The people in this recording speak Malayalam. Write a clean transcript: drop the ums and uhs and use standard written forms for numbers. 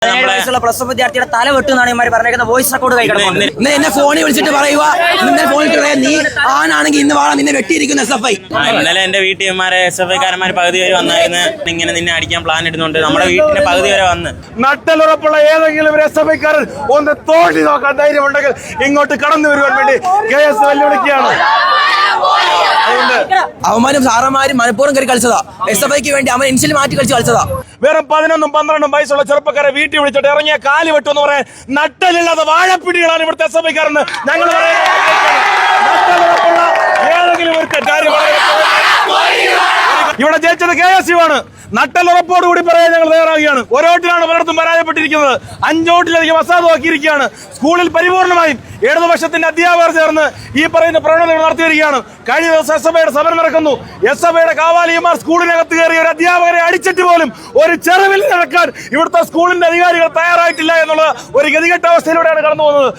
പ്ലസ് വിദ്യാർത്ഥിയുടെ തല വെട്ടുന്നാണ് ഇമാര് പറഞ്ഞേക്കുന്ന വോയിസ് റെക്കോർഡ് കഴിക്കണം. എന്നെ ഫോണിൽ വിളിച്ചിട്ട് പറയുക, ഇന്നലെ ഫോണിൽ നീ ആണാണെങ്കിൽ ഇന്ന് വാള നിന്നെ വെട്ടിയിരിക്കുന്ന SFI. ഇന്നലെ എന്റെ വീട്ടിൽമാരെ SFI കാരന്മാർ പകുതി വരെ വന്നായിരുന്നു. ഇങ്ങനെ നിന്നെ അടിക്കാൻ പ്ലാൻ ഇടുന്നുണ്ട്. നമ്മുടെ വീട്ടിന്റെ പകുതി വരെ വന്ന് നട്ടലുറപ്പുള്ള ഏതെങ്കിലും ഒരു SFI കാരൻ ഒന്ന് തോണ്ടി നോക്കാൻ ധൈര്യം ഉണ്ടെങ്കിൽ ഇങ്ങോട്ട് കടന്നു വരുവാൻ വേണ്ടി KS വെല്ലുവിളിക്കുകയാണ്. അവന്മാരും സാറന്മാരും മനഃപൂർവ്വം കയറി കളിച്ചതാ. SFIക്ക് വേണ്ടി അവൻ ഇൻഷ്യൽ മാറ്റി കളിച്ചതാ. വെറും 11-12 വയസ്സുള്ള ചെറുപ്പക്കാരെ വീട്ടിൽ വിളിച്ചിട്ട് ഇറങ്ങിയ കാലി വെട്ടു എന്ന് പറയാൻ നട്ടലില്ലാതെ വാഴപ്പിടികളാണ് ഇവിടുത്തെ SFI കാരെന്ന് ഞങ്ങൾ നട്ടലുറപ്പുള്ള ഏതെങ്കിലും ഒരു കാര്യം ഇവിടെ ജയിച്ചത് KSU ആണ്. നട്ടലുറപ്പോടുകൂടി പറയാൻ ഞങ്ങൾ തയ്യാറാവുകയാണ്. ഓരോട്ടിലാണ് പലയിടത്തും പരാജയപ്പെട്ടിരിക്കുന്നത്. 5 വോട്ടിലധികം അസാധുവാക്കിയിരിക്കുകയാണ്. സ്കൂളിൽ പരിപൂർണമായും ഇടതുപക്ഷത്തിന്റെ അധ്യാപകർ ചേർന്ന് ഈ പറയുന്ന പ്രവണതകൾ നടത്തി വരികയാണ്. കഴിഞ്ഞ ദിവസം SFIയുടെ സമരം നടക്കുന്നു. SFIയുടെ കാവാലിയന്മാർ സ്കൂളിനകത്ത് കയറി ഒരു അധ്യാപകരെ അടിച്ചിട്ട് പോലും ഒരു ചെറുവിൽ നടക്കാൻ ഇവിടുത്തെ സ്കൂളിന്റെ അധികാരികൾ തയ്യാറായിട്ടില്ല എന്നുള്ള ഒരു ഗതികെട്ട അവസ്ഥയിലൂടെയാണ് കടന്നു പോകുന്നത്.